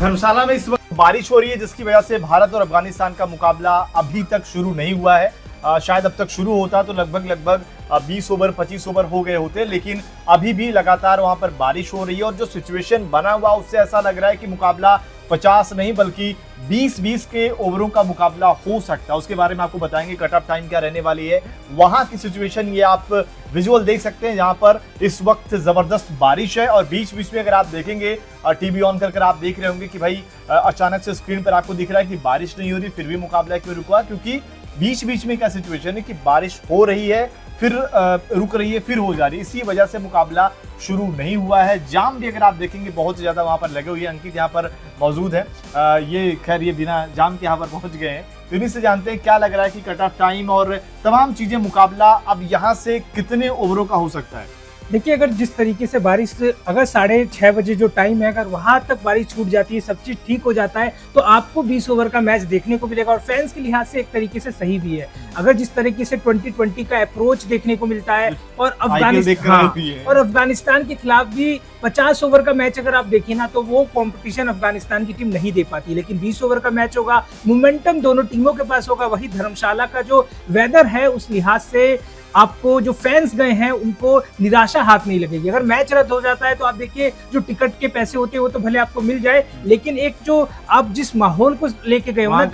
धर्मशाला में इस वक्त बारिश हो रही है, जिसकी वजह से भारत और अफगानिस्तान का मुकाबला अभी तक शुरू नहीं हुआ है। शायद अब तक शुरू होता तो लगभग 20 ओवर 25 ओवर हो गए होते, लेकिन अभी भी लगातार वहां पर बारिश हो रही है और जो सिचुएशन बना हुआ उससे ऐसा लग रहा है कि मुकाबला 50 नहीं बल्कि 20-20 के ओवरों का मुकाबला हो सकता है। उसके बारे में आपको बताएंगे कट ऑफ टाइम क्या रहने वाली है, वहां की सिचुएशन ये आप विजुअल देख सकते हैं जहां पर इस वक्त जबरदस्त बारिश है और बीच बीच में अगर आप देखेंगे टीवी ऑन कर आप देख रहे होंगे कि भाई अचानक से स्क्रीन पर आपको दिख रहा है कि बारिश नहीं हो रही, फिर भी मुकाबला क्यों रुका, क्योंकि बीच बीच में क्या सिचुएशन है कि बारिश हो रही है फिर रुक रही है फिर हो जा रही है, इसी वजह से मुकाबला शुरू नहीं हुआ है। जाम भी अगर आप देखेंगे बहुत ज्यादा वहां पर लगे हुए हैं। अंकित यहाँ पर मौजूद है, ये खैर ये बिना जाम के यहाँ पर पहुंच गए हैं, तो इन्हीं से जानते हैं क्या लग रहा है कि कट ऑफ टाइम और तमाम चीजें, मुकाबला अब यहाँ से कितने ओवरों का हो सकता है। देखिए, अगर जिस तरीके से बारिश, अगर 6:30 बजे जो टाइम है, अगर वहां तक बारिश छूट जाती है, सब चीज ठीक हो जाता है, तो आपको 20 ओवर का मैच देखने को मिलेगा और फैंस के लिहाज से एक तरीके से सही भी है। अगर जिस तरीके से 2020 का अप्रोच देखने को मिलता है और अफगानिस्तान के खिलाफ भी 50 ओवर का मैच अगर आप देखिए ना, तो वो कंपटीशन अफगानिस्तान की टीम नहीं दे पाती, लेकिन 20 ओवर का मैच होगा, मोमेंटम दोनों टीमों के पास होगा। वही धर्मशाला का जो वेदर है उस लिहाज से आपको जो फैंस गए हैं उनको निराशा हाथ नहीं लगेगी। अगर मैच रद्द हो जाता है तो आप देखिए जो टिकट के पैसे होते हैं वो तो भले आपको मिल जाए, लेकिन एक जो आप जिस माहौल को लेके गए हो ना,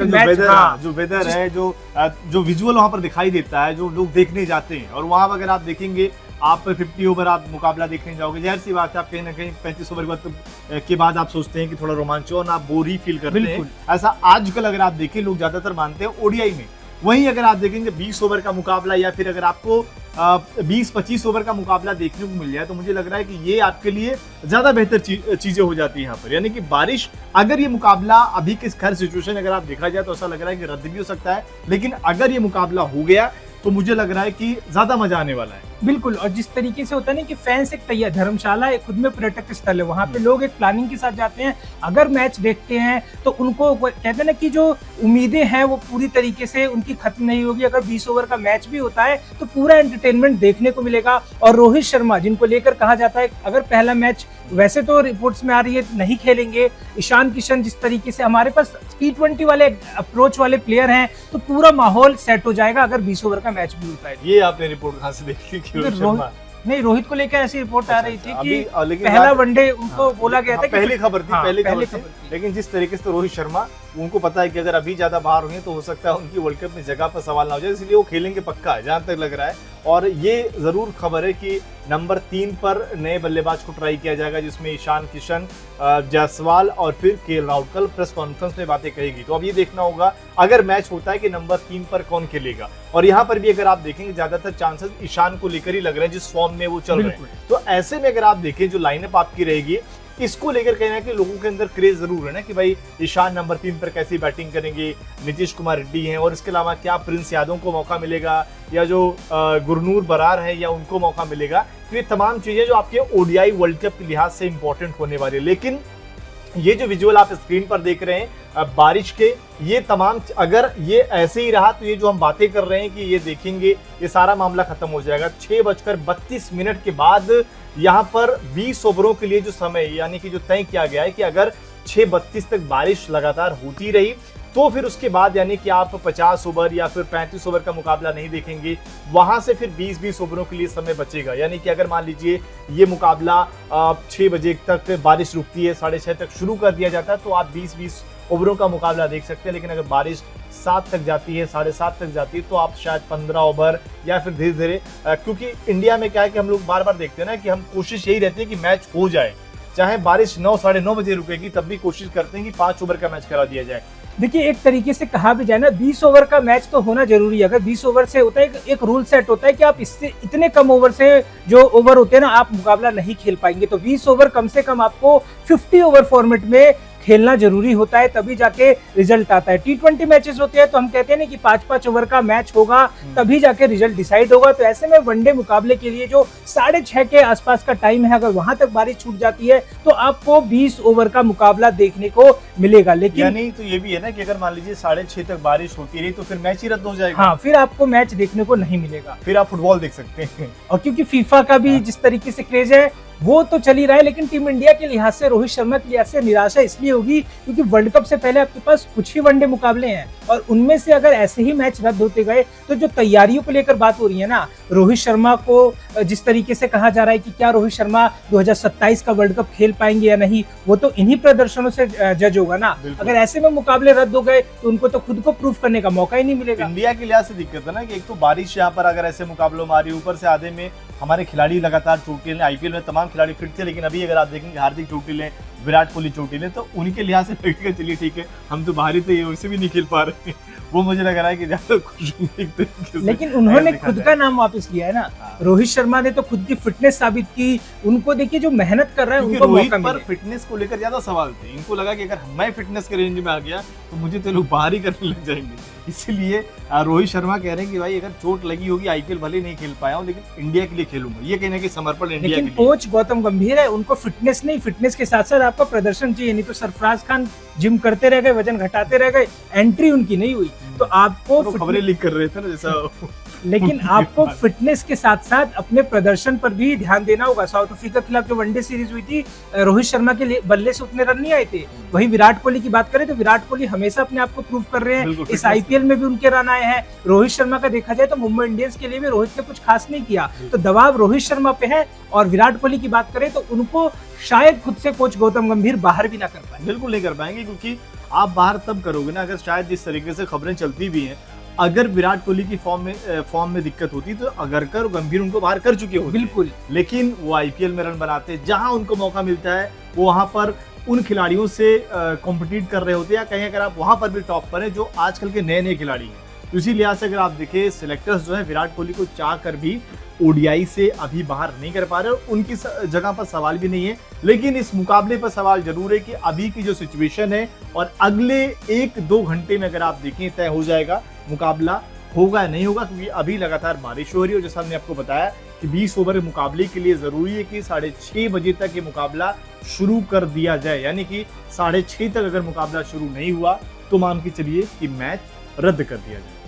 जो वेदर है, जो विजुअल वहां पर दिखाई देता है, जो लोग देखने जाते हैं, और वहां अगर आप देखेंगे आप 50 ओवर आप मुकाबला देखने जाओगे, जाहिर सी बात है आप कहीं ना कहीं 35 ओवर के बाद आप सोचते हैं कि थोड़ा रोमांच हो, आप बोर ही फील करते हैं। ऐसा आजकल अगर आप देखें लोग ज्यादातर मानते हैं ओडीआई में। वहीं अगर आप देखेंगे 20 ओवर का मुकाबला या फिर अगर आपको 20-25 ओवर का मुकाबला देखने को मिल जाए, तो मुझे लग रहा है कि ये आपके लिए ज्यादा बेहतर चीजें हो जाती है यहाँ पर। यानी कि बारिश, अगर ये मुकाबला अभी किस खैर सिचुएशन अगर आप देखा जाए तो ऐसा लग रहा है कि रद्द भी हो सकता है, लेकिन अगर ये मुकाबला हो गया तो मुझे लग रहा है कि ज्यादा मजा आने वाला है। बिल्कुल, और जिस तरीके से होता है ना कि फैंस एक तैयार, धर्मशाला एक खुद में पर्यटक स्थल है, वहाँ पे लोग एक प्लानिंग के साथ जाते हैं। अगर मैच देखते हैं तो उनको कहते हैं ना कि जो उम्मीदें हैं वो पूरी तरीके से उनकी खत्म नहीं होगी। अगर 20 ओवर का मैच भी होता है तो पूरा एंटरटेनमेंट देखने को मिलेगा। और रोहित शर्मा जिनको लेकर कहा जाता है अगर पहला मैच, वैसे तो रिपोर्ट्स में आ रही है नहीं खेलेंगे, ईशान किशन, जिस तरीके से हमारे पास T20 वाले अप्रोच वाले प्लेयर हैं, तो पूरा माहौल सेट हो जाएगा अगर 20 ओवर का मैच भी होता है। ये आपने रिपोर्ट कहाँ से देखी? नहीं, रोहित को लेकर ऐसी रिपोर्ट आ रही थी कि पहला वनडे उनको बोला गया था, पहली खबर थी, पहली खबर थी। लेकिन जिस तरीके से रोहित शर्मा, उनको पता है कि अगर अभी ज्यादा बाहर हुए तो हो सकता है उनकी वर्ल्ड कप में जगह पर सवाल ना हो जाए, इसलिए वो खेलेंगे पक्का है जहां तक लग रहा है। और ये जरूर खबर है कि नंबर 3 पर नए बल्लेबाज को ट्राई किया जाएगा, जिसमें ईशान किशन, जायसवाल और फिर केएल राहुल। कल प्रेस कॉन्फ्रेंस में बातें कहेगी, तो अब ये देखना होगा अगर मैच होता है कि नंबर 3 पर कौन खेलेगा। और यहाँ पर भी अगर आप देखेंगे ज्यादातर चांसेस ईशान को लेकर ही लग रहे हैं, जिस फॉर्म में वो चल रहे हैं। तो ऐसे में अगर आप देखें जो लाइनअप आपकी रहेगी, इसको लेकर कहना है कि लोगों के अंदर क्रेज जरूर है ना कि भाई ईशान नंबर 3 पर कैसी बैटिंग करेंगे, नीतीश कुमार रेड्डी हैं, और इसके अलावा क्या प्रिंस यादव को मौका मिलेगा या जो गुरनूर बरार है या उनको मौका मिलेगा। तो ये तमाम चीजें जो आपके ओडीआई वर्ल्ड कप के लिहाज से इंपॉर्टेंट होने वाली है। लेकिन ये जो विजुअल आप स्क्रीन पर देख रहे हैं बारिश के, ये तमाम, अगर ये ऐसे ही रहा तो ये जो हम बातें कर रहे हैं कि ये देखेंगे ये सारा मामला खत्म हो जाएगा। 6:32 के बाद यहाँ पर 20 ओवरों के लिए जो समय यानी कि जो तय किया गया है कि अगर 6:32 तक बारिश लगातार होती रही तो फिर उसके बाद यानी कि आप 50 ओवर या फिर 35 ओवर का मुकाबला नहीं देखेंगे, वहां से फिर 20-20 ओवरों के लिए समय बचेगा। यानी कि अगर मान लीजिए ये मुकाबला 6 बजे तक बारिश रुकती है, 6:30 तक शुरू कर दिया जाता है, तो आप 20-20 ओवरों का मुकाबला देख सकते हैं। लेकिन अगर बारिश 7 तक जाती है, 7:30 तक जाती है, तो आप शायद 15 ओवर या फिर धीरे धीरे, क्योंकि इंडिया में क्या है कि हम लोग बार बार देखते हैं ना कि हम कोशिश यही रहती है कि मैच हो जाए, चाहे बारिश 9 साढ़े 9 बजे रुकेगी तब भी कोशिश करते हैं कि 5 ओवर का मैच करा दिया जाए। देखिए, एक तरीके से कहा भी जाए ना, 20 ओवर का मैच तो होना जरूरी है। अगर 20 ओवर से होता है, एक रूल सेट होता है कि आप इससे इतने कम ओवर से जो ओवर होते हैं ना, आप मुकाबला नहीं खेल पाएंगे। तो 20 ओवर कम से कम आपको 50 ओवर फॉर्मेट में खेलना जरूरी होता है, तभी जाके रिजल्ट आता है। T20 मैचेस होते हैं तो हम कहते हैं ना कि 5-5 ओवर का मैच होगा, तभी जाके रिजल्ट डिसाइड होगा। तो ऐसे में वनडे मुकाबले के लिए जो 6:30 के आसपास का टाइम है, अगर वहां तक बारिश छूट जाती है तो आपको 20 ओवर का मुकाबला देखने को मिलेगा। लेकिन यानी तो ये भी है ना कि अगर मान लीजिए 6:30 तक बारिश होती रही तो फिर मैच ही रद्द हो जाएगा। हाँ, फिर आपको मैच देखने को नहीं मिलेगा, फिर आप फुटबॉल देख सकते हैं। और क्योंकि फीफा का भी जिस तरीके से क्रेज है, वो तो चल ही रहा है, लेकिन टीम इंडिया के लिहाज से, रोहित शर्मा के लिहाज से निराशा इसलिए होगी क्योंकि वर्ल्ड कप से पहले आपके पास कुछ ही वनडे मुकाबले हैं और उनमें से अगर ऐसे ही मैच रद्द होते गए तो जो तैयारियों को लेकर बात हो रही है ना, रोहित शर्मा को जिस तरीके से कहा जा रहा है कि क्या रोहित शर्मा 2027 का वर्ल्ड कप खेल पाएंगे या नहीं, वो तो इन्हीं प्रदर्शनों से जज होगा ना। अगर ऐसे में मुकाबले रद्द हो गए तो उनको तो खुद को प्रूफ करने का मौका ही नहीं मिलेगा। इंडिया के लिहाज से दिक्कत है ना कि एक तो बारिश यहाँ पर अगर ऐसे मुकाबलों में आ रही है, ऊपर से आधे में हमारे खिलाड़ी लगातार चोटिल, आईपीएल में तमाम खिलाड़ी फिट थे, लेकिन अभी अगर आप देखेंगे हार्दिक चोटिल है, विराट कोहली चोटिल है, तो उनके लिहाज से लगेगा चलिए ठीक है हम तो बाहर ही थे, वैसे भी नहीं खेल पा रहे वो मुझे लग रहा है कि ज्यादा खुश एक तरीके से। लेकिन उन्होंने खुद का नाम वापस लिया है ना। रोहित शर्मा ने तो खुद की फिटनेस साबित की, उनको देखिए जो मेहनत कर रहा है उनको मौका मिले। फिटनेस को लेकर ज्यादा सवाल थे, इनको लगा कि अगर मैं फिटनेस के रेंज में आ गया तो मुझे तो लोग बाहर ही करने लग जाएंगे, इसीलिए रोहित शर्मा कह रहे हैं कि भाई अगर चोट लगी होगी, आईपीएल भले नहीं खेल पाया हूं लेकिन इंडिया के लिए खेलूंगा, ये कहने की समर्पण इंडिया के लिए। कोच गौतम गंभीर है, उनको फिटनेस नहीं, फिटनेस के साथ साथ आपका प्रदर्शन चाहिए, नहीं तो सरफराज खान जिम करते रह गए, वजन घटाते रह गए, एंट्री उनकी नहीं हुई, तो आपको खबरें लीक कर रहे थे ना जैसा लेकिन आपको फिटनेस के साथ साथ अपने प्रदर्शन पर भी ध्यान देना होगा। साउथ अफ्रीका के खिलाफ जो वनडे सीरीज हुई थी, रोहित शर्मा के बल्ले से उतने रन नहीं आए थे। वहीं विराट कोहली की बात करें तो विराट कोहली हमेशा अपने आप को प्रूव कर रहे हैं, इस आईपीएल में भी उनके रन आए हैं। रोहित शर्मा का देखा जाए तो मुंबई इंडियंस के लिए भी रोहित ने कुछ खास नहीं किया, तो दबाव रोहित शर्मा पे है। और विराट कोहली की बात करें तो उनको शायद खुद से कोच गौतम गंभीर बाहर भी ना कर पाए। बिल्कुल नहीं कर पाएंगे, क्योंकि आप बाहर तब करोगे ना अगर शायद जिस तरीके से खबरें चलती भी हैं, अगर विराट कोहली की फॉर्म में दिक्कत होती तो अगरकर और गंभीर उनको बाहर कर चुके होते। बिल्कुल, लेकिन वो आईपीएल में रन बनाते, जहां उनको मौका मिलता है वो वहां पर उन खिलाड़ियों से कॉम्पिटिट कर रहे होते हैं, या कहीं अगर आप वहां पर भी टॉप पर हैं जो आजकल के नए नए खिलाड़ी हैं। तो इसी लिहाज से अगर आप देखें सिलेक्टर्स जो है विराट कोहली को चाह कर भी ओडीआई से अभी बाहर नहीं कर पा रहे, और उनकी जगह पर सवाल भी नहीं है। लेकिन इस मुकाबले पर सवाल जरूर है कि अभी की जो सिचुएशन है और अगले 1-2 घंटे में अगर आप देखें तय हो जाएगा मुकाबला होगा या नहीं होगा, क्योंकि अभी लगातार बारिश हो रही है। और जैसा हमने आपको बताया कि 20 ओवर मुकाबले के लिए जरूरी है कि 6:30 बजे तक ये मुकाबला शुरू कर दिया जाए, यानी कि 6:30 तक अगर मुकाबला शुरू नहीं हुआ तो मान के चलिए कि मैच रद्द कर दिया जाए।